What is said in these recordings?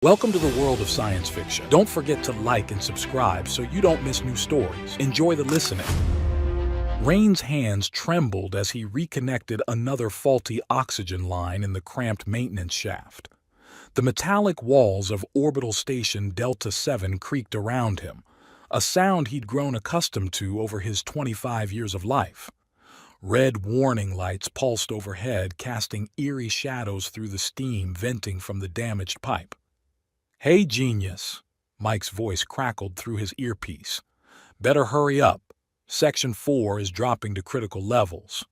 Welcome to the world of science fiction. Don't forget to like and subscribe so you don't miss new stories. Enjoy the listening. Rain's hands trembled as he reconnected another faulty oxygen line in the cramped maintenance shaft. The metallic walls of Orbital Station Delta 7 creaked around him, a sound he'd grown accustomed to over his 25 years of life. Red warning lights pulsed overhead, casting eerie shadows through the steam venting from the damaged pipe. "Hey, genius," Mike's voice crackled through his earpiece. "Better hurry up. Section 4 is dropping to critical levels."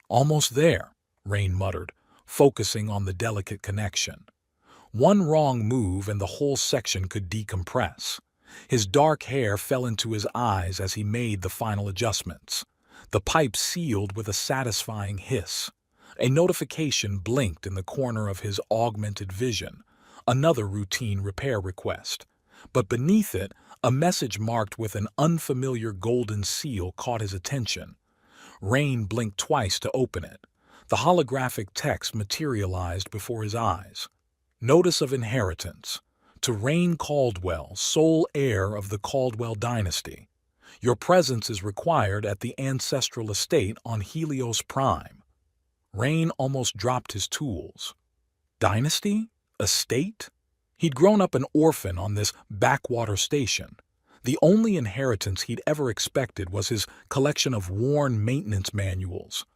"Almost there," Rain muttered, focusing on the delicate connection. One wrong move and the whole section could decompress. His dark hair fell into his eyes as he made the final adjustments. The pipe sealed with a satisfying hiss. A notification blinked in the corner of his augmented vision. Another routine repair request. But beneath it, a message marked with an unfamiliar golden seal caught his attention. Rain blinked twice to open it. The holographic text materialized before his eyes. Notice of inheritance. To Rain Caldwell, sole heir of the Caldwell dynasty. Your presence is required at the ancestral estate on Helios Prime. Rain almost dropped his tools. Dynasty? Estate? He'd grown up an orphan on this backwater station. The only inheritance he'd ever expected was his collection of worn maintenance manuals.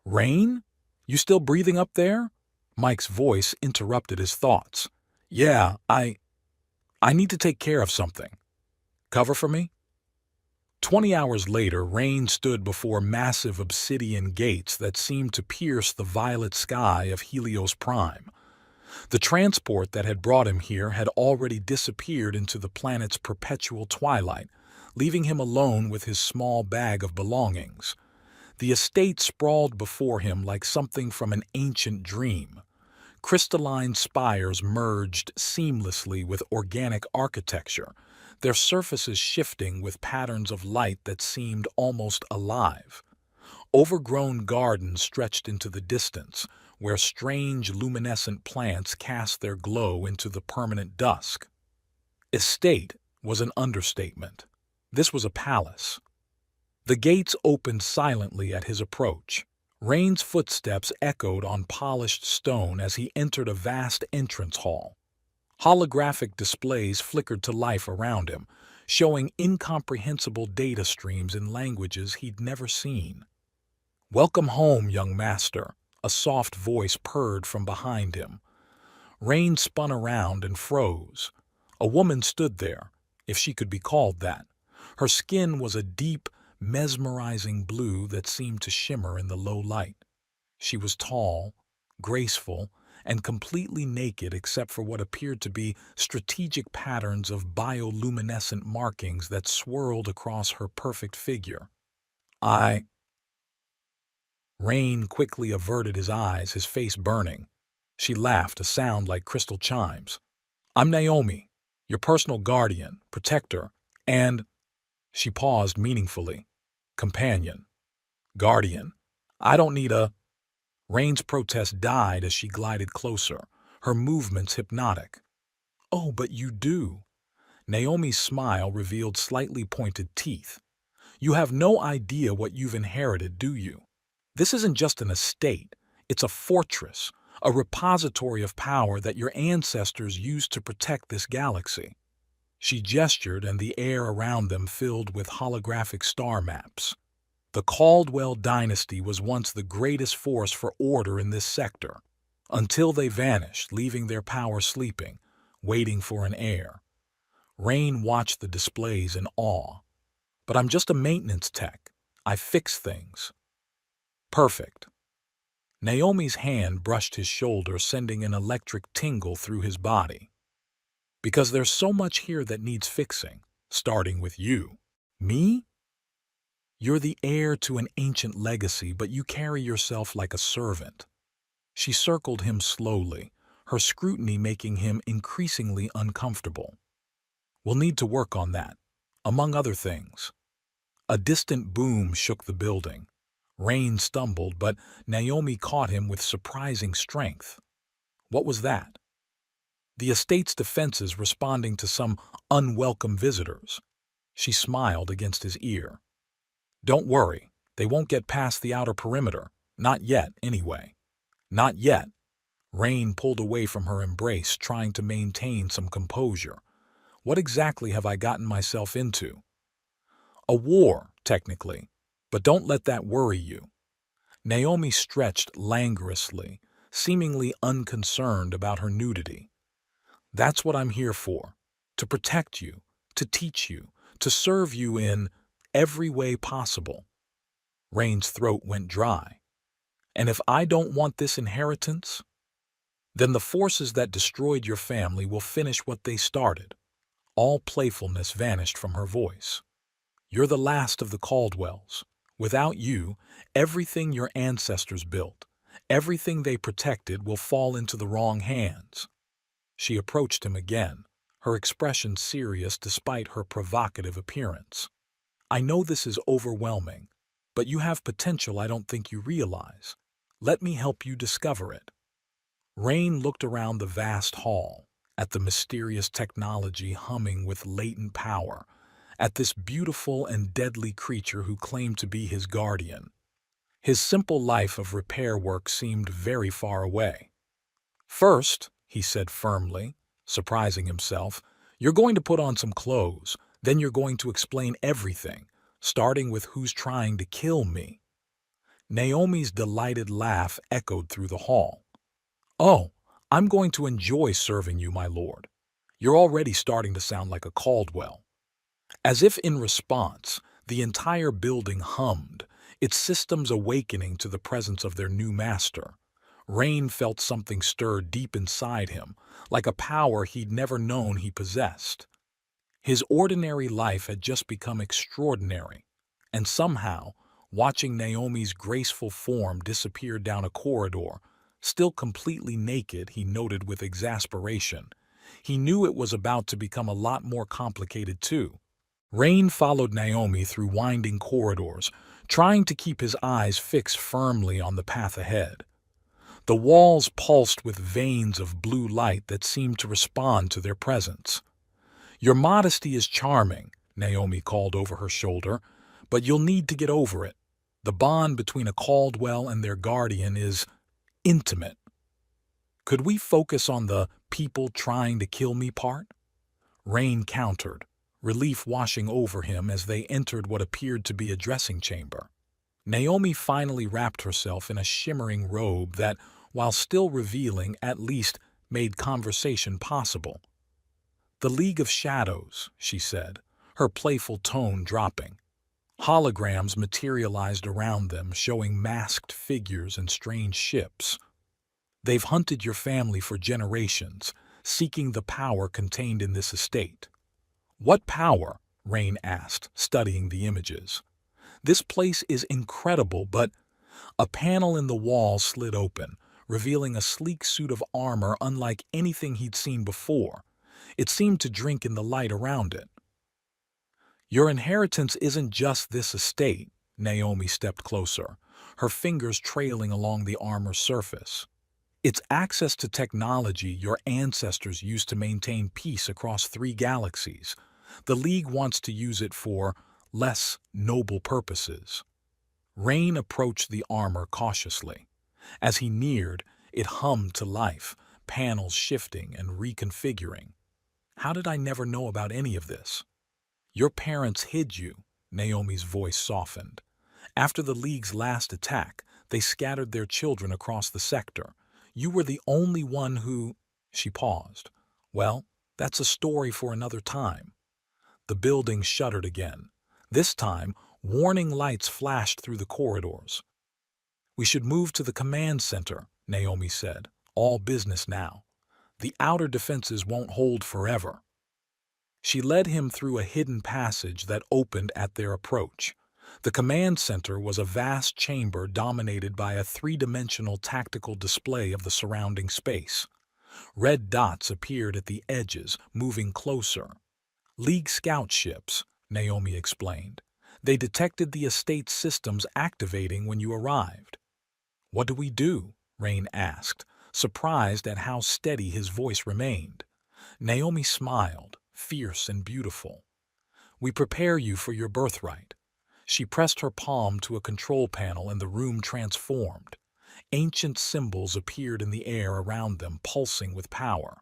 "Rain? You still breathing up there?" Mike's voice interrupted his thoughts. "Yeah, I need to take care of something. Cover for me?" 20 hours later, Rain stood before massive obsidian gates that seemed to pierce the violet sky of Helios Prime. The transport that had brought him here had already disappeared into the planet's perpetual twilight, leaving him alone with his small bag of belongings. The estate sprawled before him like something from an ancient dream. Crystalline spires merged seamlessly with organic architecture, their surfaces shifting with patterns of light that seemed almost alive. Overgrown gardens stretched into the distance, where strange luminescent plants cast their glow into the permanent dusk. Estate was an understatement. This was a palace. The gates opened silently at his approach. Rain's footsteps echoed on polished stone as he entered a vast entrance hall. Holographic displays flickered to life around him, showing incomprehensible data streams in languages he'd never seen. "Welcome home, young master," a soft voice purred from behind him. Rain spun around and froze. A woman stood there, if she could be called that. Her skin was a deep, mesmerizing blue that seemed to shimmer in the low light. She was tall, graceful, and completely naked except for what appeared to be strategic patterns of bioluminescent markings that swirled across her perfect figure. Rain quickly averted his eyes, his face burning. She laughed, a sound like crystal chimes. "I'm Naomi, your personal guardian, protector, and—" She paused meaningfully. "Companion. Guardian. I don't need a—" Rain's protest died as she glided closer, her movements hypnotic. "Oh, but you do." Naomi's smile revealed slightly pointed teeth. "You have no idea what you've inherited, do you? This isn't just an estate, it's a fortress, a repository of power that your ancestors used to protect this galaxy." She gestured, and the air around them filled with holographic star maps. The Caldwell dynasty was once the greatest force for order in this sector, until they vanished, leaving their power sleeping, waiting for an heir. Rain watched the displays in awe. "But I'm just a maintenance tech. I fix things." "Perfect." Naomi's hand brushed his shoulder, sending an electric tingle through his body. "Because there's so much here that needs fixing, starting with you." "Me?" "You're the heir to an ancient legacy, but you carry yourself like a servant." She circled him slowly, her scrutiny making him increasingly uncomfortable. "We'll need to work on that, among other things." A distant boom shook the building. Rain stumbled, but Naomi caught him with surprising strength. "What was that?" The estate's defenses responding to some unwelcome visitors. She smiled against his ear. Don't worry, they won't get past the outer perimeter. Not yet, anyway. Not yet. Rain pulled away from her embrace, trying to maintain some composure. What exactly have I gotten myself into? A war, technically, but don't let that worry you. Naomi stretched languorously, seemingly unconcerned about her nudity. That's what I'm here for, to protect you, to teach you, to serve you in every way possible. Rain's throat went dry. And if I don't want this inheritance, then the forces that destroyed your family will finish what they started. All playfulness vanished from her voice. You're the last of the Caldwells. Without you, everything your ancestors built, everything they protected will fall into the wrong hands. She approached him again, her expression serious despite her provocative appearance. I know this is overwhelming, but you have potential I don't think you realize. Let me help you discover it. Rain looked around the vast hall, at the mysterious technology humming with latent power, at this beautiful and deadly creature who claimed to be his guardian. His simple life of repair work seemed very far away. First, he said firmly, surprising himself, you're going to put on some clothes, then you're going to explain everything, starting with who's trying to kill me. Naomi's delighted laugh echoed through the hall. Oh, I'm going to enjoy serving you, my lord. You're already starting to sound like a Caldwell. As if in response, the entire building hummed, its systems awakening to the presence of their new master. Rain felt something stir deep inside him, like a power he'd never known he possessed. His ordinary life had just become extraordinary, and somehow, watching Naomi's graceful form disappear down a corridor, still completely naked, he noted with exasperation. He knew it was about to become a lot more complicated too. Rain followed Naomi through winding corridors, trying to keep his eyes fixed firmly on the path ahead. The walls pulsed with veins of blue light that seemed to respond to their presence. Your modesty is charming, Naomi called over her shoulder, but you'll need to get over it. The bond between a Caldwell and their guardian is intimate. Could we focus on the people trying to kill me part? Rain countered, relief washing over him as they entered what appeared to be a dressing chamber. Naomi finally wrapped herself in a shimmering robe that, while still revealing, at least made conversation possible. The League of Shadows, she said, her playful tone dropping. Holograms materialized around them, showing masked figures and strange ships. They've hunted your family for generations, seeking the power contained in this estate. What power? Rain asked, studying the images. This place is incredible, but a panel in the wall slid open, revealing a sleek suit of armor unlike anything he'd seen before. It seemed to drink in the light around it. Your inheritance isn't just this estate. Naomi stepped closer, her fingers trailing along the armor's surface. It's access to technology your ancestors used to maintain peace across 3 galaxies. The League wants to use it for less noble purposes. Rain approached the armor cautiously. As he neared, it hummed to life, panels shifting and reconfiguring. How did I never know about any of this? Your parents hid you, Naomi's voice softened. After the League's last attack, they scattered their children across the sector. You were the only one who... She paused. Well, that's a story for another time. The building shuddered again. This time, warning lights flashed through the corridors. We should move to the command center, Naomi said. All business now. The outer defenses won't hold forever. She led him through a hidden passage that opened at their approach. The command center was a vast chamber dominated by a 3-dimensional tactical display of the surrounding space. Red dots appeared at the edges, moving closer. League scout ships, Naomi explained. They detected the estate's systems activating when you arrived. What do we do? Rain asked, surprised at how steady his voice remained. Naomi smiled, fierce and beautiful. "We prepare you for your birthright." She pressed her palm to a control panel and the room transformed. Ancient symbols appeared in the air around them, pulsing with power.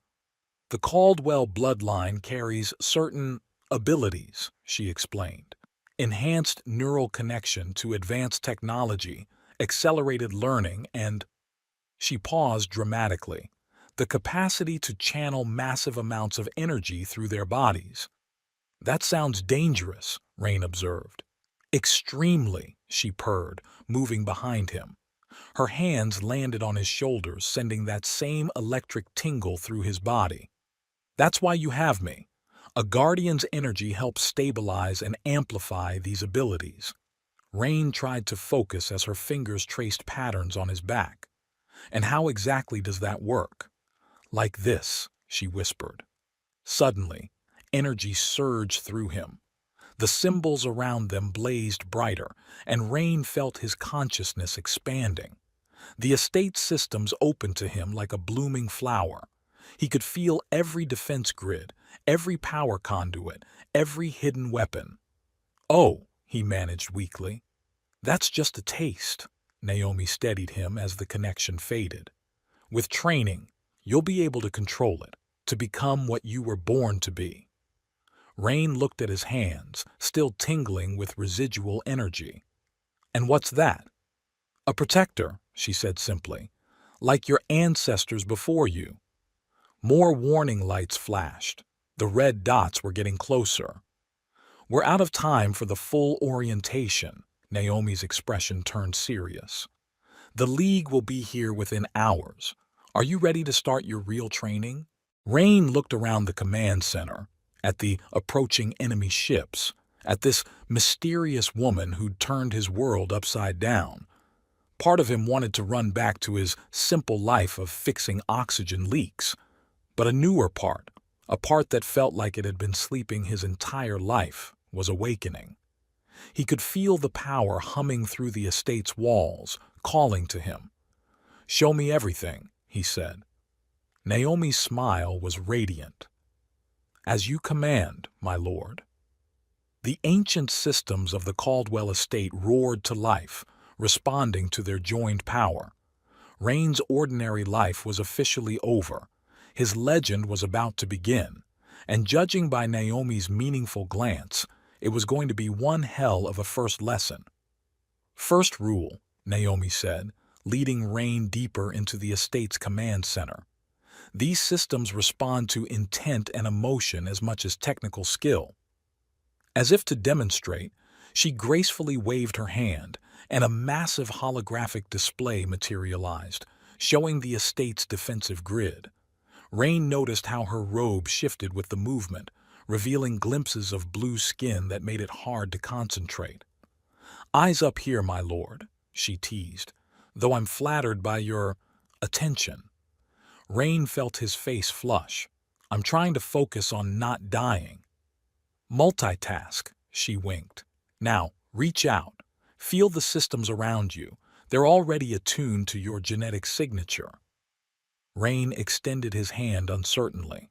"The Caldwell bloodline carries certain abilities," she explained. "Enhanced neural connection to advanced technology, accelerated learning, and—" She paused dramatically. "The capacity to channel massive amounts of energy through their bodies." "That sounds dangerous," Rain observed. "Extremely," she purred, moving behind him. Her hands landed on his shoulders, sending that same electric tingle through his body. "That's why you have me. A guardian's energy helps stabilize and amplify these abilities." Rain tried to focus as her fingers traced patterns on his back. "And how exactly does that work?" "Like this," she whispered. Suddenly, energy surged through him. The symbols around them blazed brighter, and Rain felt his consciousness expanding. The estate systems opened to him like a blooming flower. He could feel every defense grid, every power conduit, every hidden weapon. "Oh," he managed weakly. "That's just a taste." Naomi steadied him as the connection faded. "With training, you'll be able to control it, to become what you were born to be." Rain looked at his hands, still tingling with residual energy. "And what's that?" "A protector," she said simply. "Like your ancestors before you." More warning lights flashed. The red dots were getting closer. "We're out of time for the full orientation." Naomi's expression turned serious. "The League will be here within hours. Are you ready to start your real training?" Rain looked around the command center, at the approaching enemy ships, at this mysterious woman who'd turned his world upside down. Part of him wanted to run back to his simple life of fixing oxygen leaks, but a newer part, a part that felt like it had been sleeping his entire life, was awakening. He could feel the power humming through the estate's walls, calling to him. "Show me everything," he said. Naomi's smile was radiant. "As you command, my lord." The ancient systems of the Caldwell estate roared to life, responding to their joined power. Rain's ordinary life was officially over. His legend was about to begin, and judging by Naomi's meaningful glance, it was going to be one hell of a first lesson. "First rule," Naomi said, leading Rain deeper into the estate's command center. "These systems respond to intent and emotion as much as technical skill." As if to demonstrate, she gracefully waved her hand, and a massive holographic display materialized, showing the estate's defensive grid. Rain noticed how her robe shifted with the movement, revealing glimpses of blue skin that made it hard to concentrate. "Eyes up here, my lord," she teased, "though I'm flattered by your attention." Rain felt his face flush. "I'm trying to focus on not dying." "Multitask," she winked. "Now, reach out. Feel the systems around you. They're already attuned to your genetic signature." Rain extended his hand uncertainly.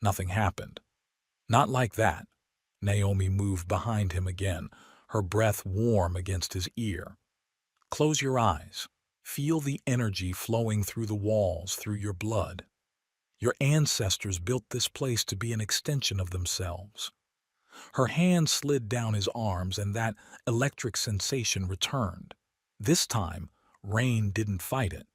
Nothing happened. "Not like that." Naomi moved behind him again, her breath warm against his ear. "Close your eyes. Feel the energy flowing through the walls, through your blood. Your ancestors built this place to be an extension of themselves." Her hand slid down his arms, and that electric sensation returned. This time, Rain didn't fight it.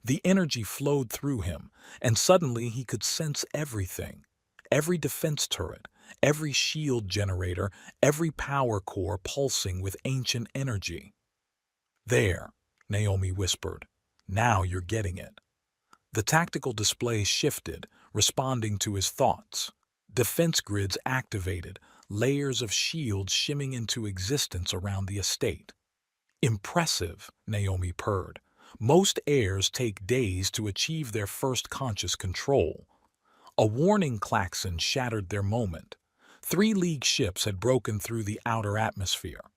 The energy flowed through him, and suddenly he could sense everything. Every defense turret, every shield generator, every power core pulsing with ancient energy. "There," Naomi whispered. "Now you're getting it." The tactical display shifted, responding to his thoughts. Defense grids activated, layers of shields shimming into existence around the estate. "Impressive," Naomi purred. "Most heirs take days to achieve their first conscious control." A warning klaxon shattered their moment. 3 League ships had broken through the outer atmosphere.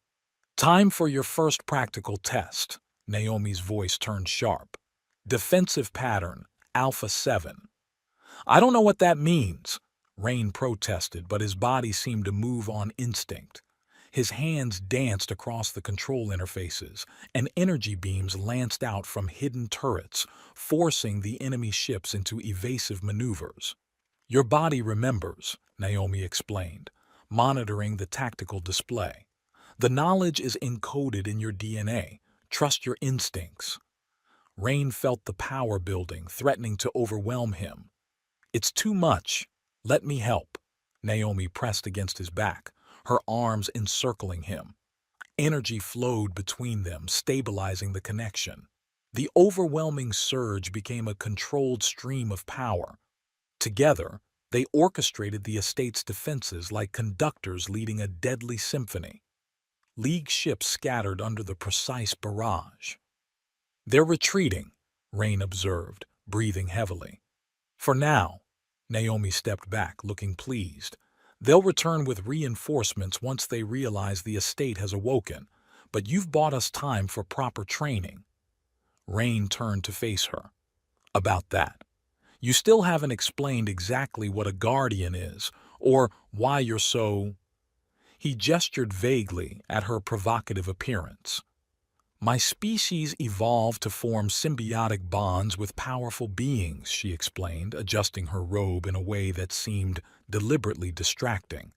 "Time for your first practical test." Naomi's voice turned sharp. "Defensive pattern, Alpha 7. I don't know what that means, Rain protested, but his body seemed to move on instinct. His hands danced across the control interfaces, and energy beams lanced out from hidden turrets, forcing the enemy ships into evasive maneuvers. Your body remembers, Naomi explained, monitoring the tactical display. The knowledge is encoded in your DNA. Trust your instincts. Rain felt the power building, threatening to overwhelm him. It's too much. Let me help. Naomi pressed against his back, her arms encircling him. Energy flowed between them, stabilizing the connection. The overwhelming surge became a controlled stream of power. Together, they orchestrated the estate's defenses like conductors leading a deadly symphony. League ships scattered under the precise barrage. They're retreating, Rain observed, breathing heavily. For now, Naomi stepped back, looking pleased. They'll return with reinforcements once they realize the estate has awoken, but you've bought us time for proper training. Rain turned to face her. About that. You still haven't explained exactly what a guardian is, or why you're so... He gestured vaguely at her provocative appearance. My species evolved to form symbiotic bonds with powerful beings, she explained, adjusting her robe in a way that seemed deliberately distracting.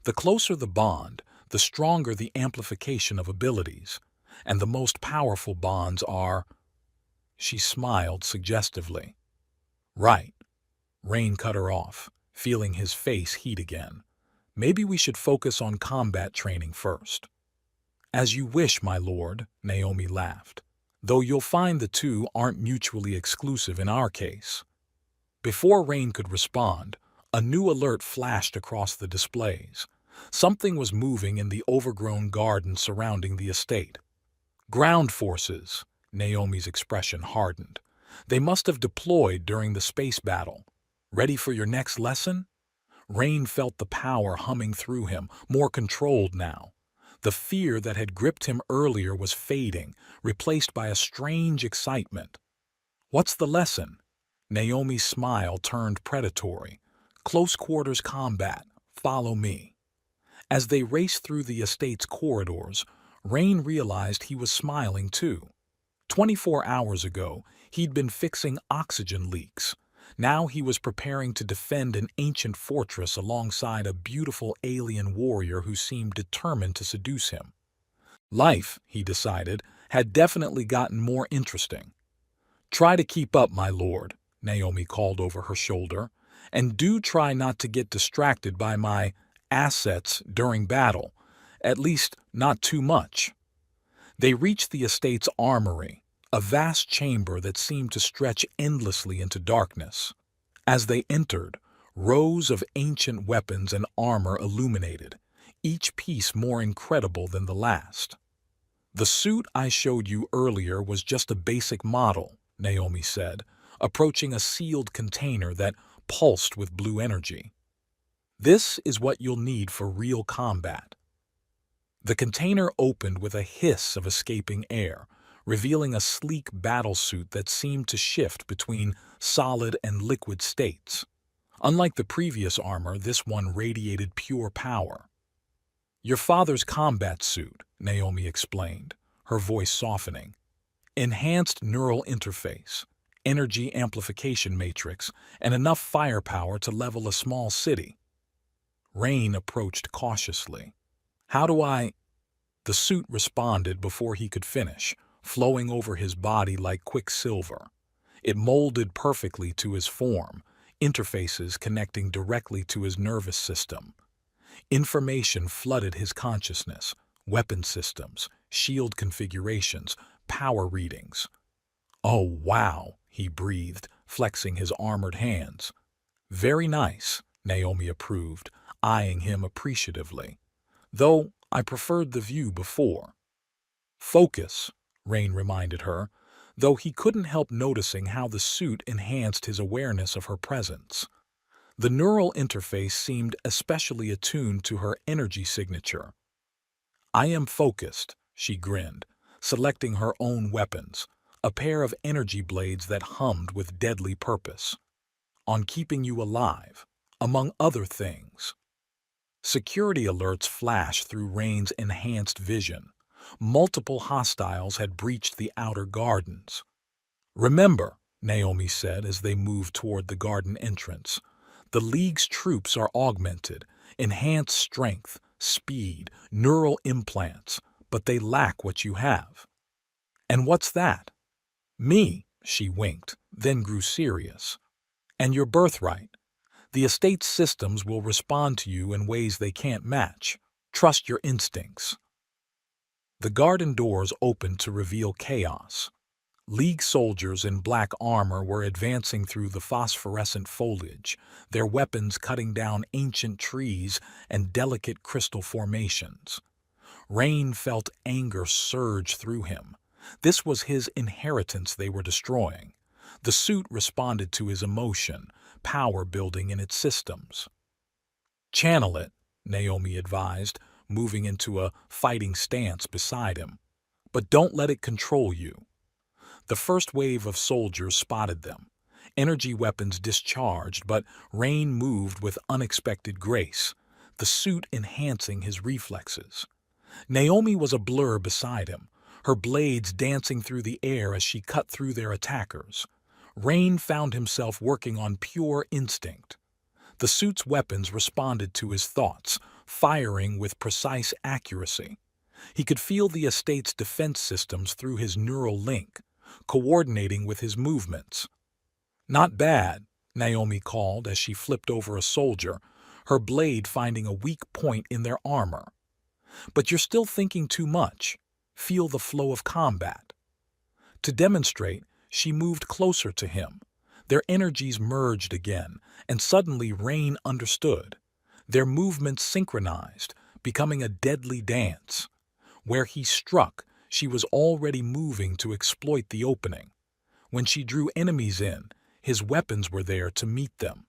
The closer the bond, the stronger the amplification of abilities, and the most powerful bonds are... She smiled suggestively. Right. Rain cut her off, feeling his face heat again. Maybe we should focus on combat training first. As you wish, my lord, Naomi laughed, though you'll find the two aren't mutually exclusive in our case. Before Rain could respond, a new alert flashed across the displays. Something was moving in the overgrown garden surrounding the estate. Ground forces, Naomi's expression hardened. They must have deployed during the space battle. Ready for your next lesson? Rain felt the power humming through him, more controlled now. The fear that had gripped him earlier was fading, replaced by a strange excitement. What's the lesson? Naomi's smile turned predatory. Close quarters combat. Follow me. As they raced through the estate's corridors, Rain realized he was smiling too. 24 hours ago, he'd been fixing oxygen leaks. Now he was preparing to defend an ancient fortress alongside a beautiful alien warrior who seemed determined to seduce him. Life, he decided, had definitely gotten more interesting. Try to keep up, my lord, Naomi called over her shoulder, and do try not to get distracted by my assets during battle, at least not too much. They reached the estate's armory, a vast chamber that seemed to stretch endlessly into darkness. As they entered, rows of ancient weapons and armor illuminated, each piece more incredible than the last. The suit I showed you earlier was just a basic model, Naomi said, approaching a sealed container that pulsed with blue energy. This is what you'll need for real combat. The container opened with a hiss of escaping air, revealing a sleek battlesuit that seemed to shift between solid and liquid states. Unlike the previous armor, this one radiated pure power. Your father's combat suit, Naomi explained, her voice softening. Enhanced neural interface, energy amplification matrix, and enough firepower to level a small city. Rain approached cautiously. How do I... The suit responded before he could finish, flowing over his body like quicksilver. It molded perfectly to his form, interfaces connecting directly to his nervous system. Information flooded his consciousness, weapon systems, shield configurations, power readings. Oh, wow, he breathed, flexing his armored hands. Very nice, Naomi approved, eyeing him appreciatively. Though I preferred the view before. Focus, Rain reminded her, though he couldn't help noticing how the suit enhanced his awareness of her presence. The neural interface seemed especially attuned to her energy signature. I am focused, she grinned, selecting her own weapons, a pair of energy blades that hummed with deadly purpose. on keeping you alive, among other things. Security alerts flashed through Rain's enhanced vision. Multiple hostiles had breached the outer gardens. "Remember," Naomi said as they moved toward the garden entrance, "the League's troops are augmented, enhanced strength, speed, neural implants, but they lack what you have." "And what's that?" "Me," she winked, then grew serious. "And your birthright. The estate's systems will respond to you in ways they can't match. Trust your instincts." The garden doors opened to reveal chaos. League soldiers in black armor were advancing through the phosphorescent foliage, their weapons cutting down ancient trees and delicate crystal formations. Rain felt anger surge through him. This was his inheritance they were destroying. The suit responded to his emotion, power building in its systems. "Channel it," Naomi advised, moving into a fighting stance beside him. "But don't let it control you." The first wave of soldiers spotted them. Energy weapons discharged, but Rain moved with unexpected grace, the suit enhancing his reflexes. Naomi was a blur beside him, her blades dancing through the air as she cut through their attackers. Rain found himself working on pure instinct. The suit's weapons responded to his thoughts, firing with precise accuracy. He could feel the estate's defense systems through his neural link, coordinating with his movements. "Not bad," Naomi called as she flipped over a soldier, her blade finding a weak point in their armor. "But you're still thinking too much. Feel the flow of combat." To demonstrate, she moved closer to him. Their energies merged again, and suddenly Rain understood. Their movements synchronized, becoming a deadly dance. Where he struck, she was already moving to exploit the opening. When she drew enemies in, his weapons were there to meet them.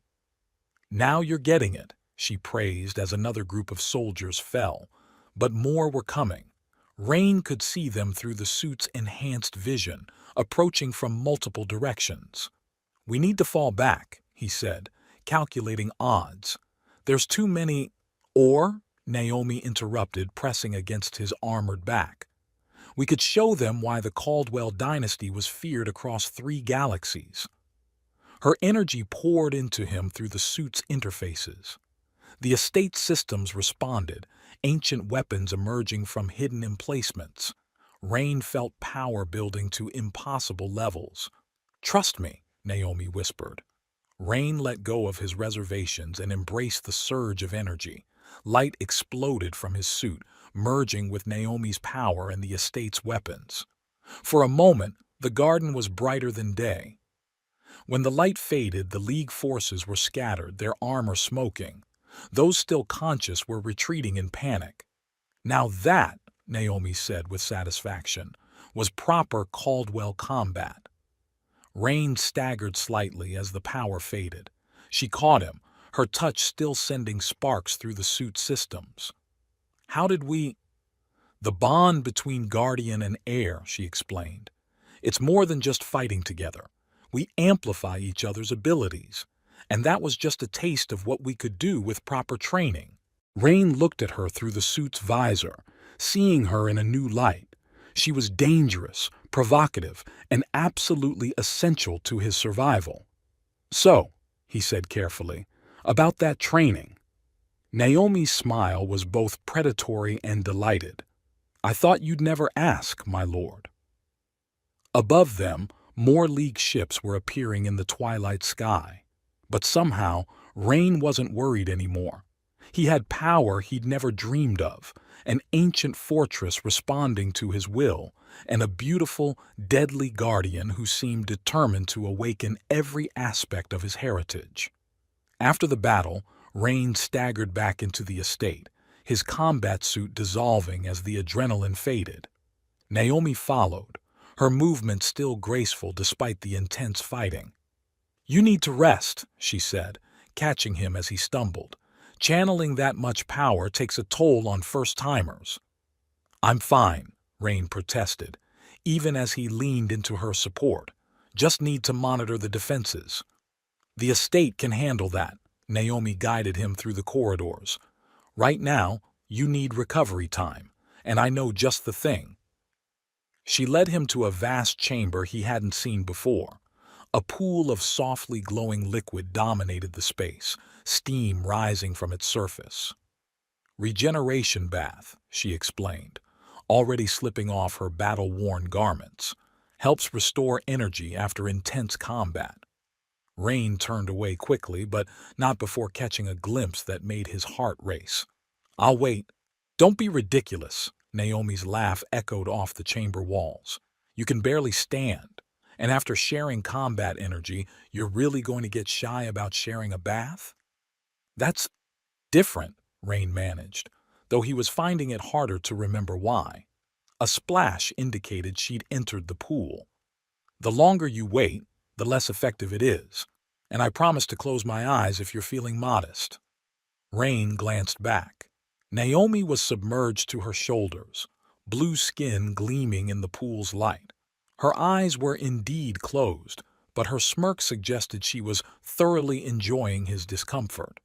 "Now you're getting it," she praised as another group of soldiers fell. But more were coming. Rain could see them through the suit's enhanced vision, approaching from multiple directions. "We need to fall back," he said, calculating odds. "There's too many—" "Or," Naomi interrupted, pressing against his armored back, "we could show them why the Caldwell dynasty was feared across 3 galaxies." Her energy poured into him through the suit's interfaces. The estate systems responded, ancient weapons emerging from hidden emplacements. Rain felt power building to impossible levels. "Trust me," Naomi whispered. Rain let go of his reservations and embraced the surge of energy. Light exploded from his suit, merging with Naomi's power and the estate's weapons. For a moment, the garden was brighter than day. When the light faded, the League forces were scattered, their armor smoking. Those still conscious were retreating in panic. "Now that," Naomi said with satisfaction, "was proper Caldwell combat." Rain staggered slightly as the power faded. She caught him, her touch still sending sparks through the suit's systems. "How did we—" "The bond between guardian and heir," she explained. "It's more than just fighting together. We amplify each other's abilities. And that was just a taste of what we could do with proper training." Rain looked at her through the suit's visor, seeing her in a new light. She was dangerous, provocative, and absolutely essential to his survival. "So," he said carefully, "about that training." Naomi's smile was both predatory and delighted. "I thought you'd never ask, my lord." Above them, more League ships were appearing in the twilight sky. But somehow, Rain wasn't worried anymore. He had power he'd never dreamed of, an ancient fortress responding to his will, and a beautiful, deadly guardian who seemed determined to awaken every aspect of his heritage. After the battle, Rain staggered back into the estate, his combat suit dissolving as the adrenaline faded. Naomi followed, her movement still graceful despite the intense fighting. "You need to rest," she said, catching him as he stumbled. "Channeling that much power takes a toll on first-timers." "I'm fine," Rain protested, even as he leaned into her support. "Just need to monitor the defenses." The estate can handle that. Naomi guided him through the corridors. Right now, you need recovery time, and I know just the thing. She led him to a vast chamber he hadn't seen before. A pool of softly glowing liquid dominated the space, steam rising from its surface. Regeneration bath, she explained, already slipping off her battle-worn garments. Helps restore energy after intense combat. Rain turned away quickly, but not before catching a glimpse that made his heart race. I'll wait. Don't be ridiculous. Naomi's laugh echoed off the chamber walls. You can barely stand. And after sharing combat energy, you're really going to get shy about sharing a bath? That's different, Rain managed, though he was finding it harder to remember why. A splash indicated she'd entered the pool. The longer you wait, the less effective it is, and I promise to close my eyes if you're feeling modest. Rain glanced back. Naomi was submerged to her shoulders, blue skin gleaming in the pool's light. Her eyes were indeed closed, but her smirk suggested she was thoroughly enjoying his discomfort.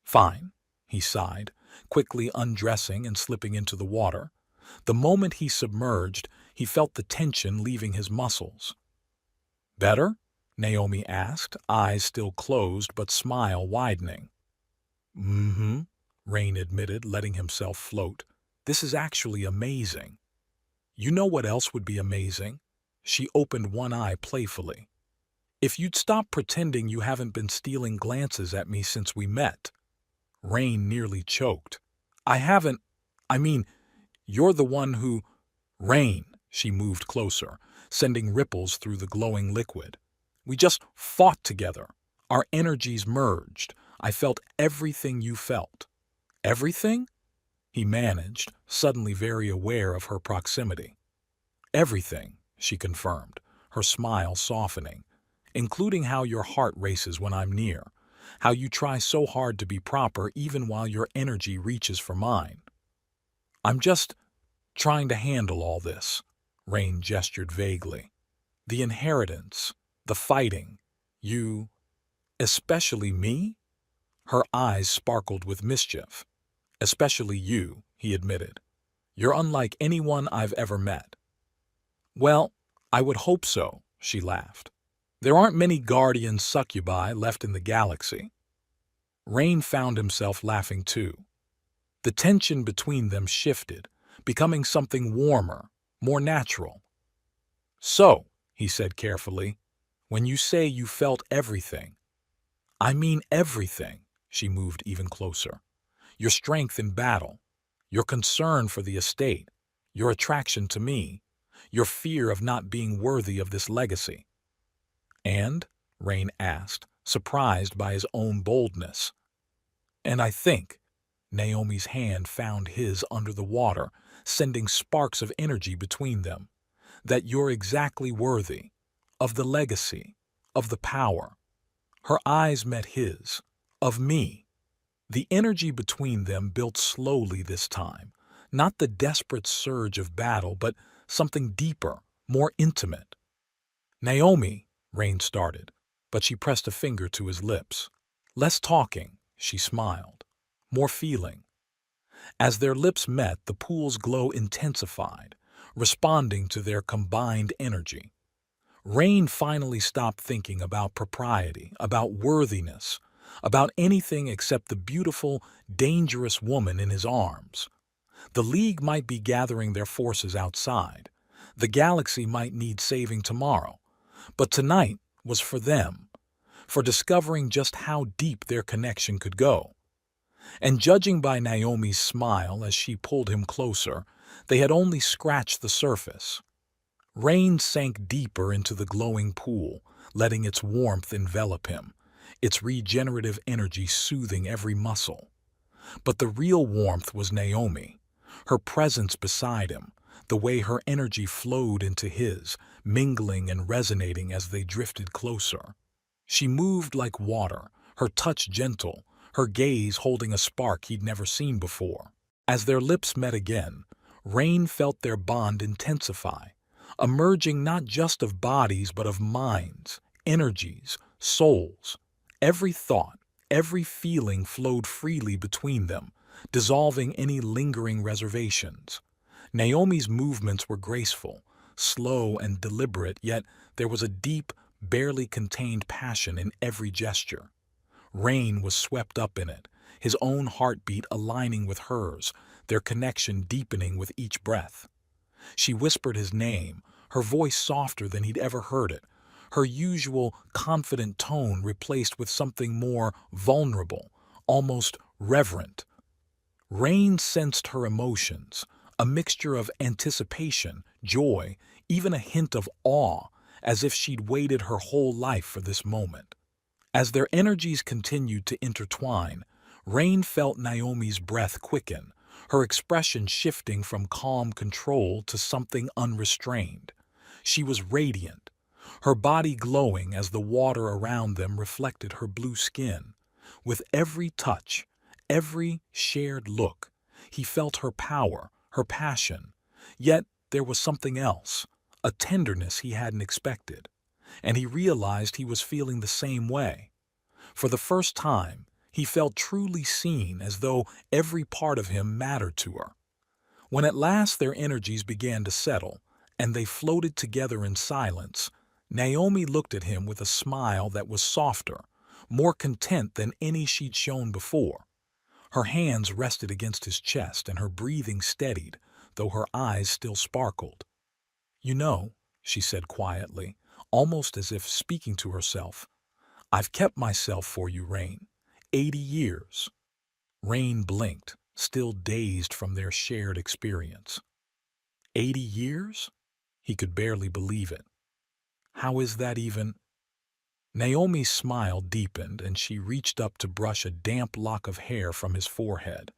Fine, he sighed, quickly undressing and slipping into the water. The moment he submerged, he felt the tension leaving his muscles. Better? Naomi asked, eyes still closed but smile widening. Mm-hmm, Rain admitted, letting himself float. This is actually amazing. You know what else would be amazing? She opened one eye playfully. If you'd stop pretending you haven't been stealing glances at me since we met. Rain nearly choked. You're the one who… Rain, she moved closer, sending ripples through the glowing liquid. We just fought together. Our energies merged. I felt everything you felt. Everything? He managed, suddenly very aware of her proximity. Everything, she confirmed, her smile softening, including how your heart races when I'm near, how you try so hard to be proper even while your energy reaches for mine. I'm just trying to handle all this, Rain gestured vaguely. The inheritance, the fighting, you… Especially me? Her eyes sparkled with mischief. Especially you, he admitted. You're unlike anyone I've ever met. Well, I would hope so, she laughed. There aren't many guardian succubi left in the galaxy. Rain found himself laughing too. The tension between them shifted, becoming something warmer, more natural. So, he said carefully, when you say you felt everything, I mean everything, she moved even closer. Your strength in battle, your concern for the estate, your attraction to me, your fear of not being worthy of this legacy. And? Rain asked, surprised by his own boldness. And I think, Naomi's hand found his under the water, sending sparks of energy between them, that you're exactly worthy of the legacy, of the power. Her eyes met his, of me. The energy between them built slowly this time, not the desperate surge of battle, but something deeper, more intimate. Naomi, Rain started, but she pressed a finger to his lips. Less talking, she smiled. More feeling. As their lips met, the pool's glow intensified, responding to their combined energy. Rain finally stopped thinking about propriety, about worthiness, about anything except the beautiful, dangerous woman in his arms. The League might be gathering their forces outside. The galaxy might need saving tomorrow. But tonight was for them, for discovering just how deep their connection could go. And judging by Naomi's smile as she pulled him closer, they had only scratched the surface. Rain sank deeper into the glowing pool, letting its warmth envelop him, its regenerative energy soothing every muscle. But the real warmth was Naomi, her presence beside him, the way her energy flowed into his, mingling and resonating as they drifted closer. She moved like water, her touch gentle, her gaze holding a spark he'd never seen before. As their lips met again, Rain felt their bond intensify, emerging not just of bodies but of minds, energies, souls. Every thought, every feeling flowed freely between them, dissolving any lingering reservations. Naomi's movements were graceful, slow and deliberate, yet there was a deep, barely contained passion in every gesture. Rain was swept up in it, his own heartbeat aligning with hers, their connection deepening with each breath. She whispered his name, her voice softer than he'd ever heard it, her usual confident tone replaced with something more vulnerable, almost reverent. Rain sensed her emotions, a mixture of anticipation, joy, even a hint of awe, as if she'd waited her whole life for this moment. As their energies continued to intertwine, Rain felt Naomi's breath quicken, her expression shifting from calm control to something unrestrained. She was radiant, her body glowing as the water around them reflected her blue skin. With every touch, every shared look, he felt her power, her passion. Yet there was something else, a tenderness he hadn't expected, and he realized he was feeling the same way. For the first time, he felt truly seen, as though every part of him mattered to her. When at last their energies began to settle, and they floated together in silence, Naomi looked at him with a smile that was softer, more content than any she'd shown before. Her hands rested against his chest and her breathing steadied, though her eyes still sparkled. "You know," she said quietly, almost as if speaking to herself, "I've kept myself for you, Rain. 80 years." Rain blinked, still dazed from their shared experience. 80 years? He could barely believe it. How is that even? Naomi's smile deepened and she reached up to brush a damp lock of hair from his forehead.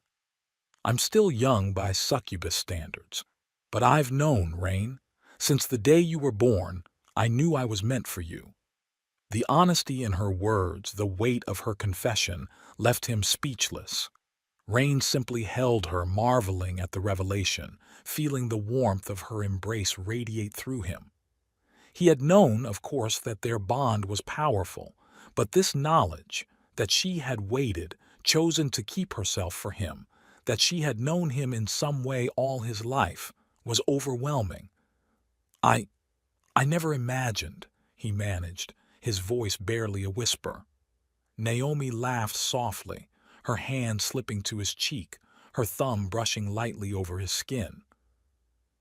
"I'm still young by Succubus standards, but I've known, Rain. Since the day you were born, I knew I was meant for you." The honesty in her words, the weight of her confession, left him speechless. Rain simply held her, marveling at the revelation, feeling the warmth of her embrace radiate through him. He had known, of course, that their bond was powerful, but this knowledge, that she had waited, chosen to keep herself for him, that she had known him in some way all his life, was overwhelming. I never imagined," he managed, his voice barely a whisper. Naomi laughed softly, her hand slipping to his cheek, her thumb brushing lightly over his skin.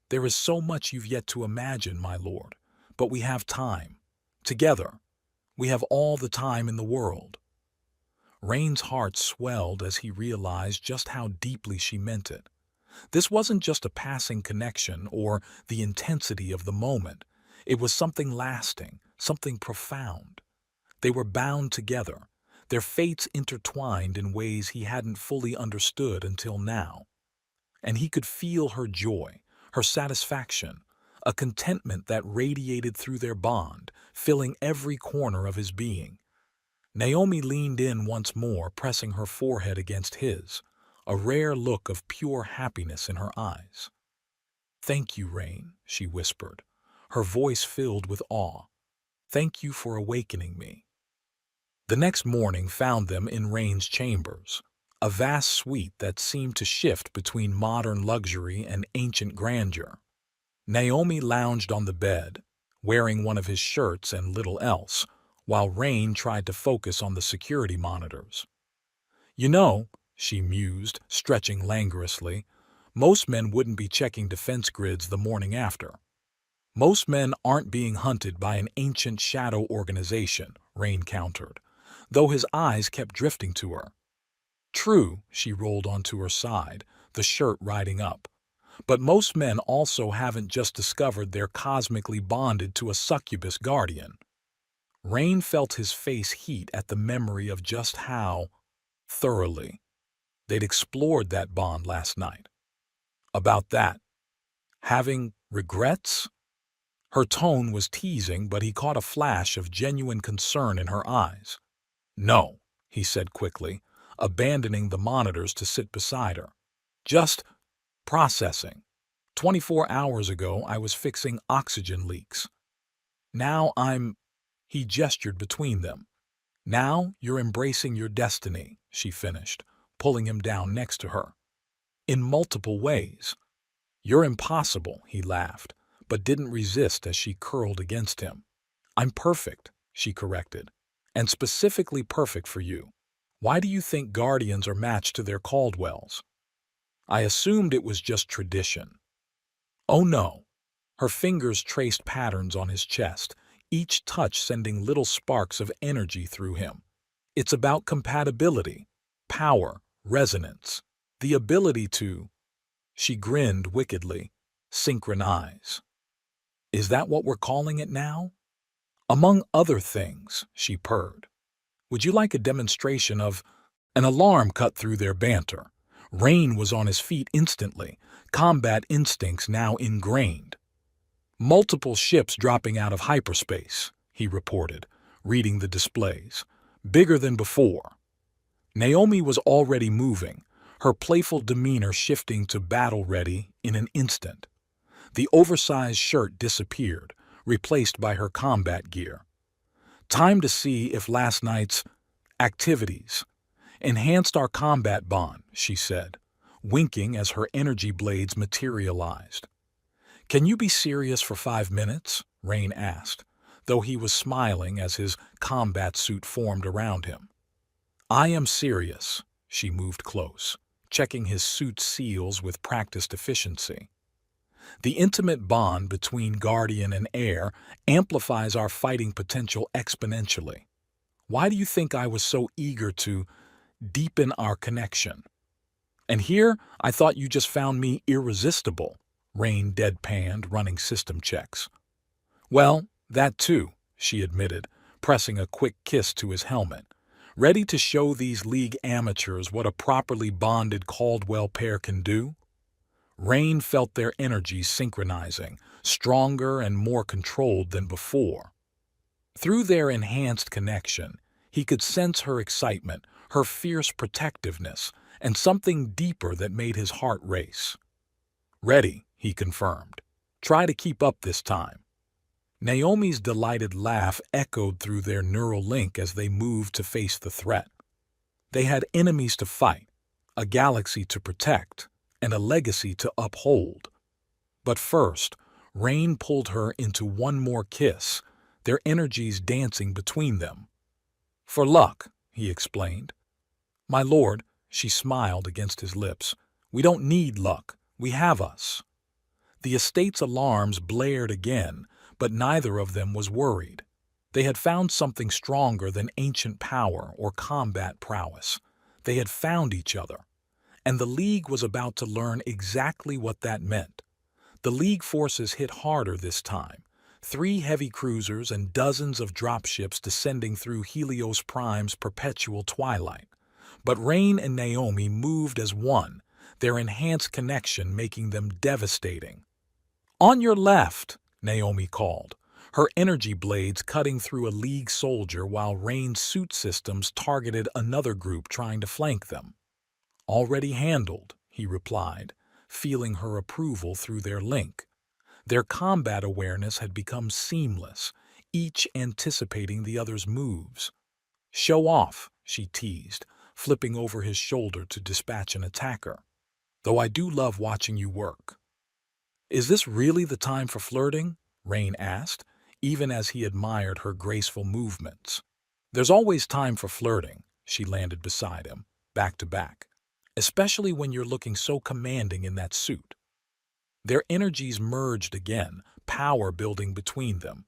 "There is so much you've yet to imagine, my lord, but we have time. Together, we have all the time in the world." Rain's heart swelled as he realized just how deeply she meant it. This wasn't just a passing connection or the intensity of the moment. It was something lasting, something profound. They were bound together, their fates intertwined in ways he hadn't fully understood until now. And he could feel her joy, her satisfaction, a contentment that radiated through their bond, filling every corner of his being. Naomi leaned in once more, pressing her forehead against his, a rare look of pure happiness in her eyes. "Thank you, Rain," she whispered, her voice filled with awe. "Thank you for awakening me." The next morning found them in Rain's chambers, a vast suite that seemed to shift between modern luxury and ancient grandeur. Naomi lounged on the bed, wearing one of his shirts and little else, while Rain tried to focus on the security monitors. "You know," she mused, stretching languorously, "most men wouldn't be checking defense grids the morning after." "Most men aren't being hunted by an ancient shadow organization," Rain countered, though his eyes kept drifting to her. "True," she rolled onto her side, the shirt riding up. "But most men also haven't just discovered they're cosmically bonded to a succubus guardian." Rain felt his face heat at the memory of just how thoroughly they'd explored that bond last night. "About that, having regrets?" Her tone was teasing, but he caught a flash of genuine concern in her eyes. "No," he said quickly, abandoning the monitors to sit beside her. "Just processing. 24 hours ago I was fixing oxygen leaks. Now I'm—" He gestured between them. Now you're embracing your destiny, she finished, pulling him down next to her. In multiple ways. You're impossible, he laughed, but didn't resist as she curled against him. I'm perfect, she corrected, and specifically perfect for you. Why do you think guardians are matched to their Caldwells? I assumed it was just tradition. Oh no. Her fingers traced patterns on his chest, each touch sending little sparks of energy through him. It's about compatibility, power, resonance, the ability to, she grinned wickedly, synchronize. Is that what we're calling it now? Among other things, she purred. Would you like a demonstration of... An alarm cut through their banter. Rain was on his feet instantly, combat instincts now ingrained. Multiple ships dropping out of hyperspace, he reported, reading the displays. Bigger than before. Naomi was already moving, her playful demeanor shifting to battle-ready in an instant. The oversized shirt disappeared, replaced by her combat gear. Time to see if last night's activities enhanced our combat bond, she said, winking as her energy blades materialized. Can you be serious for 5 minutes? Rain asked, though he was smiling as his combat suit formed around him. I am serious, she moved close, checking his suit's seals with practiced efficiency. The intimate bond between guardian and heir amplifies our fighting potential exponentially. Why do you think I was so eager to deepen our connection? And here, I thought you just found me irresistible, Rain deadpanned, running system checks. Well, that too, she admitted, pressing a quick kiss to his helmet, ready to show these league amateurs what a properly bonded Caldwell pair can do. Rain felt their energies synchronizing, stronger and more controlled than before. Through their enhanced connection, he could sense her excitement, her fierce protectiveness, and something deeper that made his heart race. Ready, he confirmed. Try to keep up this time. Naomi's delighted laugh echoed through their neural link as they moved to face the threat. They had enemies to fight, a galaxy to protect, and a legacy to uphold. But first, Rain pulled her into one more kiss, their energies dancing between them. For luck, he explained. My lord, she smiled against his lips, we don't need luck, we have us. The estate's alarms blared again, but neither of them was worried. They had found something stronger than ancient power or combat prowess. They had found each other. And the League was about to learn exactly what that meant. The League forces hit harder this time. 3 heavy cruisers and dozens of dropships descending through Helios Prime's perpetual twilight. But Rain and Naomi moved as one, their enhanced connection making them devastating. On your left, Naomi called, her energy blades cutting through a League soldier while Rain's suit systems targeted another group trying to flank them. Already handled, he replied, feeling her approval through their link. Their combat awareness had become seamless, each anticipating the other's moves. Show off, she teased, flipping over his shoulder to dispatch an attacker. Though I do love watching you work. Is this really the time for flirting? Rain asked, even as he admired her graceful movements. There's always time for flirting, she landed beside him, back to back, especially when you're looking so commanding in that suit. Their energies merged again, power building between them.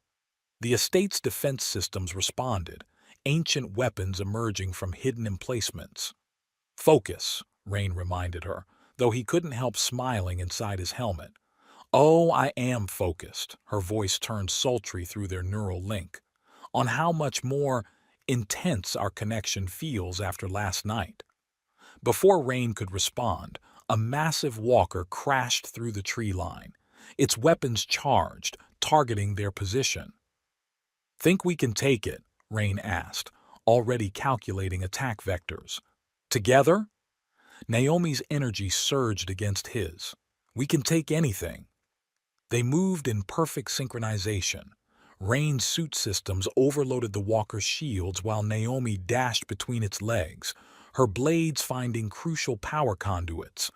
The estate's defense systems responded, ancient weapons emerging from hidden emplacements. Focus, Rain reminded her, though he couldn't help smiling inside his helmet. Oh, I am focused, her voice turned sultry through their neural link, on how much more intense our connection feels after last night. Before Rain could respond, a massive walker crashed through the tree line, its weapons charged, targeting their position. Think we can take it? Rain asked, already calculating attack vectors. Together? Naomi's energy surged against his. We can take anything. They moved in perfect synchronization, Rain's suit systems overloaded the walker's shields while Naomi dashed between its legs, her blades finding crucial power conduits.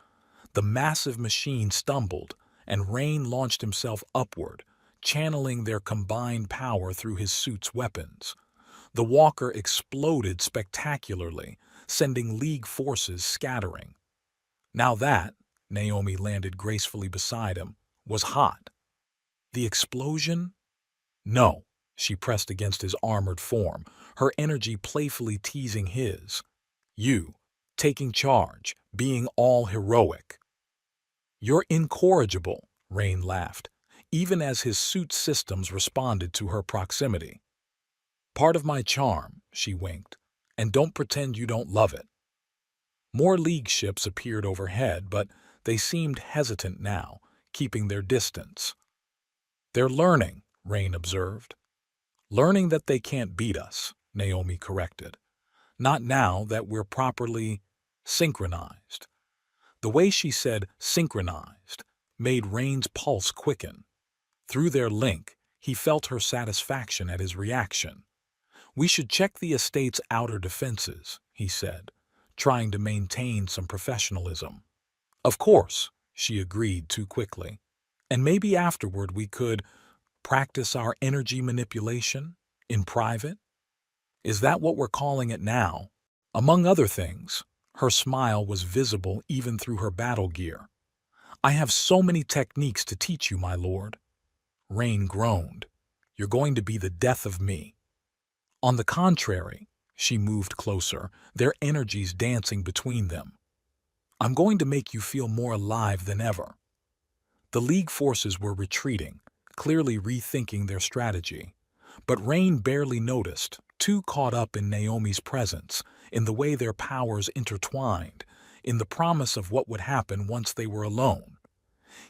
The massive machine stumbled, and Rain launched himself upward, channeling their combined power through his suit's weapons. The walker exploded spectacularly, sending League forces scattering. Now that, Naomi landed gracefully beside him, was hot. The explosion? No, she pressed against his armored form, her energy playfully teasing his. You, taking charge, being all heroic. You're incorrigible, Rain laughed, even as his suit's systems responded to her proximity. Part of my charm, she winked, and don't pretend you don't love it. More League ships appeared overhead, but they seemed hesitant now, keeping their distance. They're learning, Rain observed. Learning that they can't beat us, Naomi corrected. Not now that we're properly synchronized. The way she said synchronized made Rain's pulse quicken. Through their link, he felt her satisfaction at his reaction. We should check the estate's outer defenses, he said, trying to maintain some professionalism. Of course, she agreed too quickly. And maybe afterward we could practice our energy manipulation in private? Is that what we're calling it now? Among other things, her smile was visible even through her battle gear. I have so many techniques to teach you, my lord. Rain groaned. You're going to be the death of me. On the contrary, she moved closer, their energies dancing between them. I'm going to make you feel more alive than ever. The League forces were retreating, clearly rethinking their strategy. But Rain barely noticed, too caught up in Naomi's presence, in the way their powers intertwined, in the promise of what would happen once they were alone.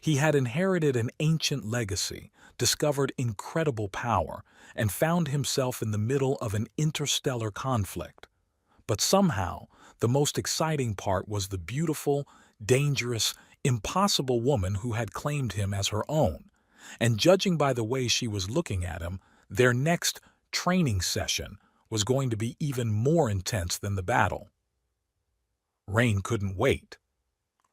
He had inherited an ancient legacy, discovered incredible power, and found himself in the middle of an interstellar conflict. But somehow, the most exciting part was the beautiful, dangerous, impossible woman who had claimed him as her own. And judging by the way she was looking at him, their next training session was going to be even more intense than the battle. Rain couldn't wait.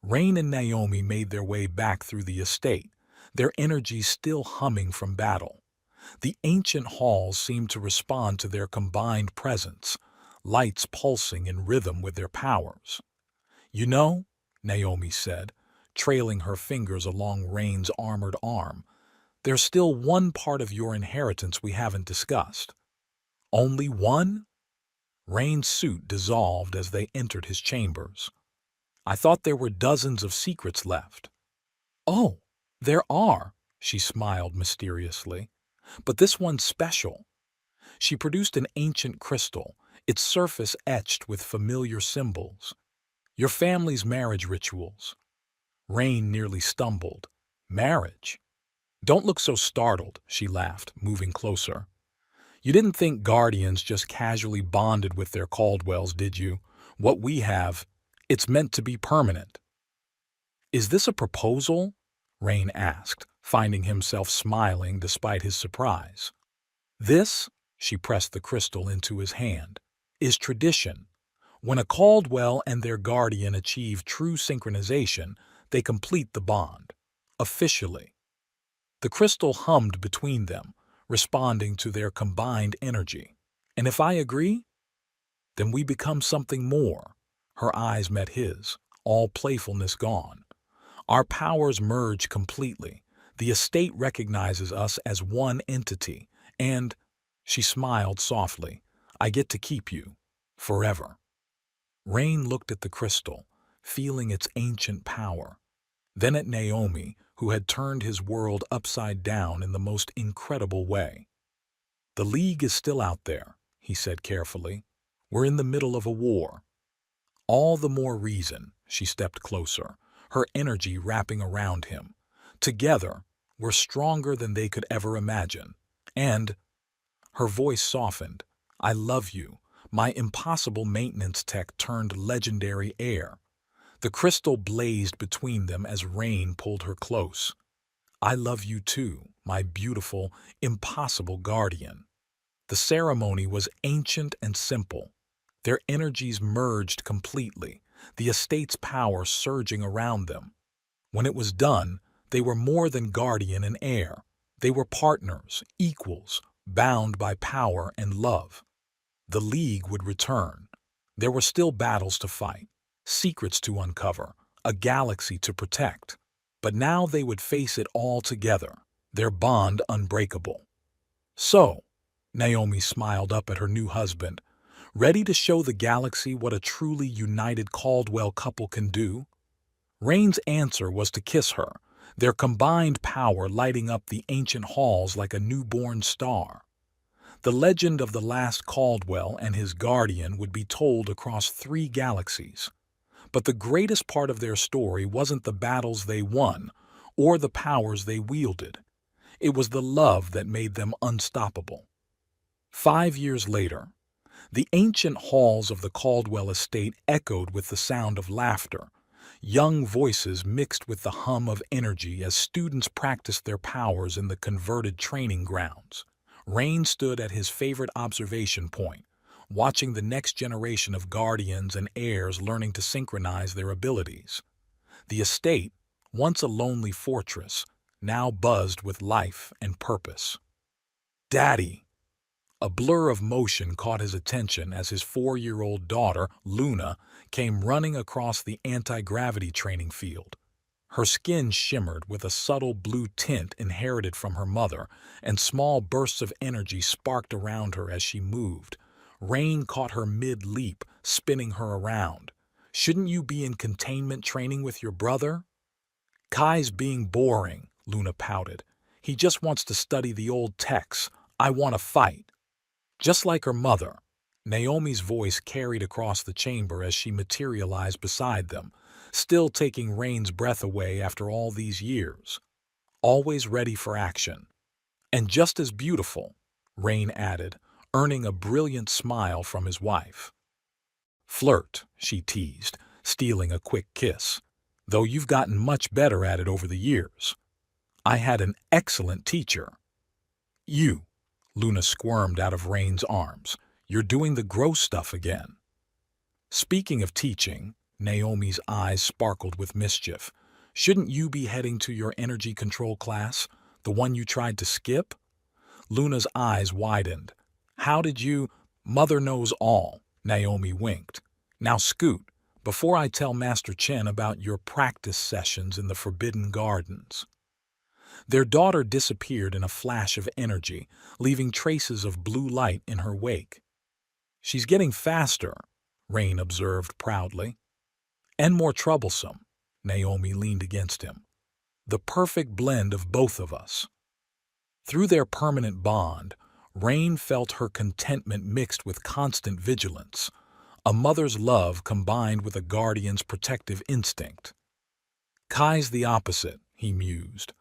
Rain and Naomi made their way back through the estate, their energies still humming from battle. The ancient halls seemed to respond to their combined presence, lights pulsing in rhythm with their powers. You know, Naomi said, trailing her fingers along Rain's armored arm, there's still one part of your inheritance we haven't discussed. Only one? Rain's suit dissolved as they entered his chambers. I thought there were dozens of secrets left. Oh, there are, she smiled mysteriously. But this one's special. She produced an ancient crystal, its surface etched with familiar symbols. Your family's marriage rituals. Rain nearly stumbled. Marriage? Don't look so startled, she laughed, moving closer. You didn't think guardians just casually bonded with their Caldwells, did you? What we have, it's meant to be permanent. Is this a proposal? Rain asked, finding himself smiling despite his surprise. This, she pressed the crystal into his hand, is tradition. When a Caldwell and their guardian achieve true synchronization, they complete the bond. Officially. The crystal hummed between them, responding to their combined energy. And if I agree, then we become something more. Her eyes met his, all playfulness gone. Our powers merge completely. The estate recognizes us as one entity, and, she smiled softly, I get to keep you, forever. Rain looked at the crystal, feeling its ancient power. Then at Naomi, who had turned his world upside down in the most incredible way. The League is still out there, he said carefully. We're in the middle of a war. All the more reason, she stepped closer, her energy wrapping around him. Together, we're stronger than they could ever imagine. And, her voice softened, I love you, my impossible maintenance tech turned legendary heir. The crystal blazed between them as Rain pulled her close. I love you too, my beautiful, impossible guardian." The ceremony was ancient and simple. Their energies merged completely, the estate's power surging around them. When it was done, they were more than guardian and heir. They were partners, equals, bound by power and love. The League would return. There were still battles to fight, secrets to uncover, a galaxy to protect. But now they would face it all together, their bond unbreakable. "So," Naomi smiled up at her new husband, "ready to show the galaxy what a truly united Caldwell couple can do?" Rain's answer was to kiss her, their combined power lighting up the ancient halls like a newborn star. The legend of the last Caldwell and his guardian would be told across 3 galaxies. But the greatest part of their story wasn't the battles they won or the powers they wielded. It was the love that made them unstoppable. 5 years later, the ancient halls of the Caldwell estate echoed with the sound of laughter. Young voices mixed with the hum of energy as students practiced their powers in the converted training grounds. Rain stood at his favorite observation point, watching the next generation of guardians and heirs learning to synchronize their abilities. The estate, once a lonely fortress, now buzzed with life and purpose. "Daddy!" A blur of motion caught his attention as his 4-year-old daughter, Luna, came running across the anti-gravity training field. Her skin shimmered with a subtle blue tint inherited from her mother, and small bursts of energy sparked around her as she moved. Rain caught her mid-leap, spinning her around. "Shouldn't you be in containment training with your brother?" "Kai's being boring," Luna pouted. "He just wants to study the old texts. I want to fight." Just like her mother, Naomi's voice carried across the chamber as she materialized beside them, still taking Rain's breath away after all these years. "Always ready for action. And just as beautiful," Rain added, earning a brilliant smile from his wife. "Flirt," she teased, stealing a quick kiss, "though you've gotten much better at it over the years. I had an excellent teacher." "You," Luna squirmed out of Rain's arms, "you're doing the gross stuff again." "Speaking of teaching," Naomi's eyes sparkled with mischief, "shouldn't you be heading to your energy control class, the one you tried to skip?" Luna's eyes widened. "How did you—" "Mother knows all," Naomi winked. "Now scoot, before I tell Master Chen about your practice sessions in the Forbidden Gardens." Their daughter disappeared in a flash of energy, leaving traces of blue light in her wake. "She's getting faster," Rain observed proudly. "And more troublesome," Naomi leaned against him. "The perfect blend of both of us." Through their permanent bond, Rain felt her contentment mixed with constant vigilance, a mother's love combined with a guardian's protective instinct. "Kai's the opposite," he mused.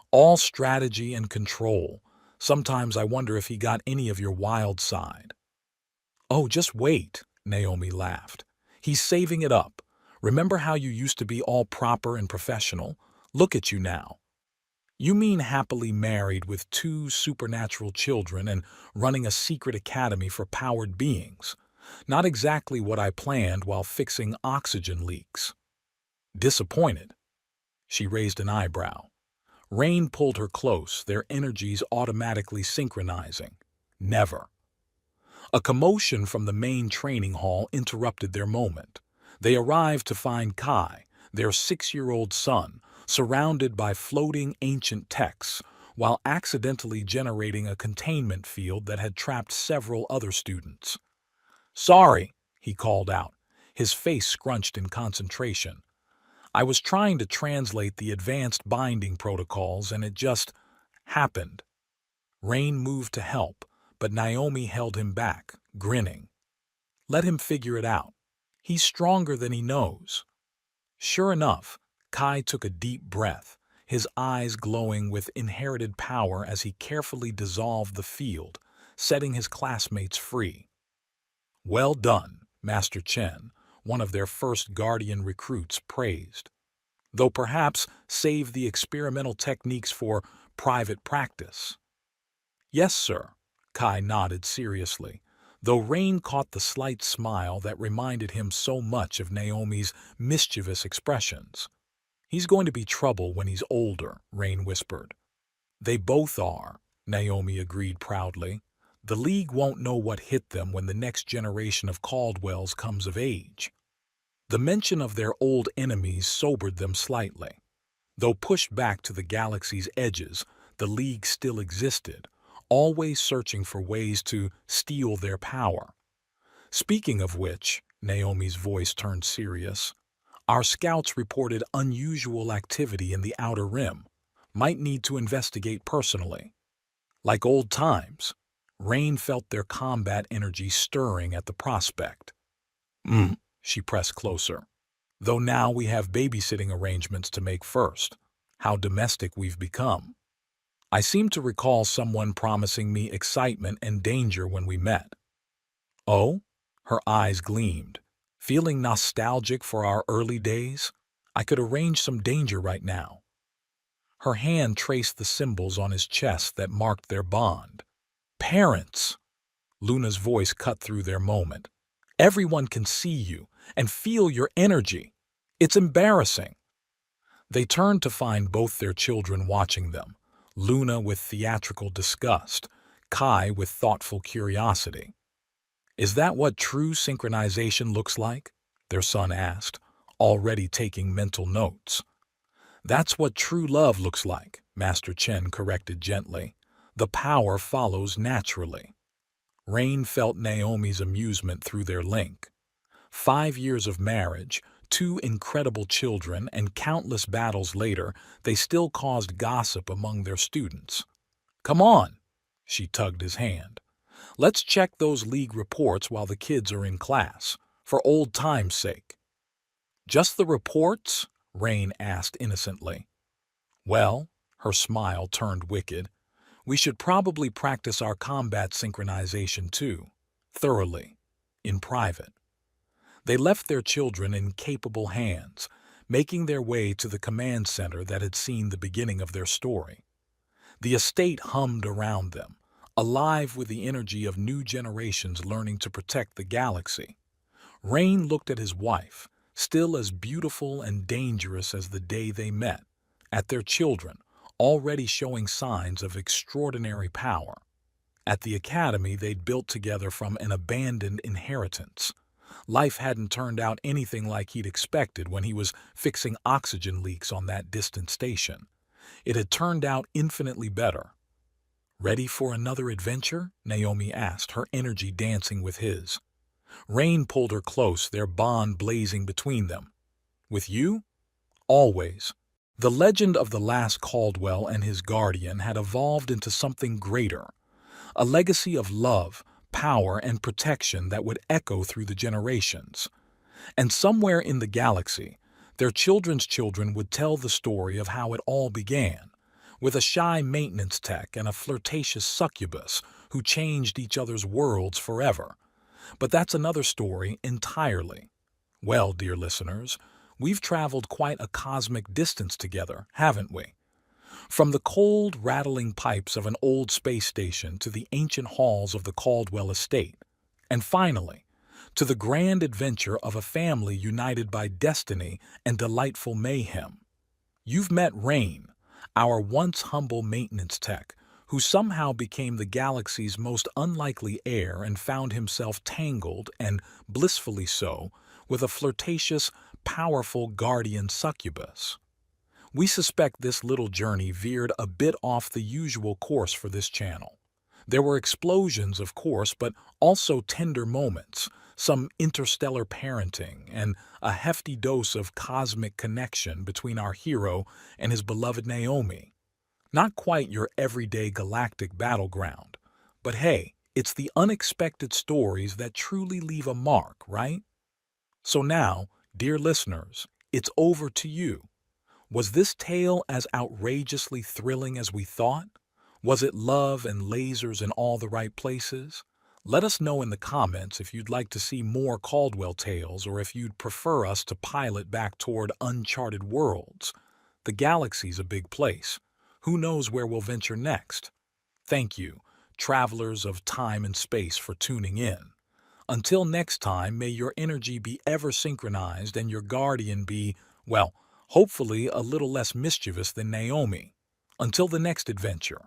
"All strategy and control. Sometimes I wonder if he got any of your wild side." "Oh, just wait," Naomi laughed. "He's saving it up. Remember how you used to be all proper and professional? Look at you now." "You mean happily married with 2 supernatural children and running a secret academy for powered beings. Not exactly what I planned while fixing oxygen leaks." "Disappointed?" She raised an eyebrow. Rain pulled her close, their energies automatically synchronizing. "Never." A commotion from the main training hall interrupted their moment. They arrived to find Kai, their 6-year-old son, surrounded by floating ancient texts, while accidentally generating a containment field that had trapped several other students. "Sorry," he called out, his face scrunched in concentration. "I was trying to translate the advanced binding protocols and it just happened." Rain moved to help, but Naomi held him back, grinning. "Let him figure it out. He's stronger than he knows." Sure enough, Kai took a deep breath, his eyes glowing with inherited power as he carefully dissolved the field, setting his classmates free. "Well done," Master Chen, one of their first guardian recruits, praised. "Though perhaps save the experimental techniques for private practice. Yes, sir, Kai nodded seriously, though Rain caught the slight smile that reminded him so much of Naomi's mischievous expressions. He's going to be trouble when he's older, Rain whispered. They both are, Naomi agreed proudly. The League won't know what hit them when the next generation of Caldwells comes of age. The mention of their old enemies sobered them slightly. Though pushed back to the galaxy's edges, the League still existed, always searching for ways to steal their power. Speaking of which, Naomi's voice turned serious, our scouts reported unusual activity in the Outer Rim. Might need to investigate personally. Like old times, Rain felt their combat energy stirring at the prospect. She pressed closer. Though now we have babysitting arrangements to make first. How domestic we've become. I seem to recall someone promising me excitement and danger when we met. Oh? Her eyes gleamed. Feeling nostalgic for our early days? I could arrange some danger right now. Her hand traced the symbols on his chest that marked their bond. Parents! Luna's voice cut through their moment. Everyone can see you and feel your energy. It's embarrassing. They turned to find both their children watching them, Luna with theatrical disgust, Kai with thoughtful curiosity. Is that what true synchronization looks like? Their son asked, already taking mental notes. That's what true love looks like, Master Chen corrected gently. The power follows naturally. Rain felt Naomi's amusement through their link. 5 years of marriage, 2 incredible children, and countless battles later, they still caused gossip among their students. Come on, she tugged his hand. Let's check those League reports while the kids are in class, for old time's sake. Just the reports? Rain asked innocently. Well, her smile turned wicked. We should probably practice our combat synchronization too, thoroughly, in private. They left their children in capable hands, making their way to the command center that had seen the beginning of their story. The estate hummed around them, alive with the energy of new generations learning to protect the galaxy. Rain looked at his wife, still as beautiful and dangerous as the day they met, at their children, already showing signs of extraordinary power. At the academy they'd built together from an abandoned inheritance. Life hadn't turned out anything like he'd expected when he was fixing oxygen leaks on that distant station. It had turned out infinitely better. Ready for another adventure? Naomi asked, her energy dancing with his. Rain pulled her close, their bond blazing between them. With you? Always. The legend of the last Caldwell and his guardian had evolved into something greater, a legacy of love, power, and protection that would echo through the generations. And somewhere in the galaxy, their children's children would tell the story of how it all began, with a shy maintenance tech and a flirtatious succubus who changed each other's worlds forever. But that's another story entirely. Well, dear listeners, we've traveled quite a cosmic distance together, haven't we? From the cold, rattling pipes of an old space station to the ancient halls of the Caldwell estate, and finally, to the grand adventure of a family united by destiny and delightful mayhem. You've met Rain, our once humble maintenance tech, who somehow became the galaxy's most unlikely heir and found himself tangled, and blissfully so, with a flirtatious, powerful guardian succubus. We suspect this little journey veered a bit off the usual course for this channel. There were explosions, of course, but also tender moments, some interstellar parenting, and a hefty dose of cosmic connection between our hero and his beloved Naomi. Not quite your everyday galactic battleground, but hey, it's the unexpected stories that truly leave a mark, right? So now, dear listeners, it's over to you. Was this tale as outrageously thrilling as we thought? Was it love and lasers in all the right places? Let us know in the comments if you'd like to see more Caldwell tales or if you'd prefer us to pilot back toward uncharted worlds. The galaxy's a big place. Who knows where we'll venture next? Thank you, travelers of time and space, for tuning in. Until next time, may your energy be ever synchronized and your guardian be, well, hopefully a little less mischievous than Naomi. Until the next adventure.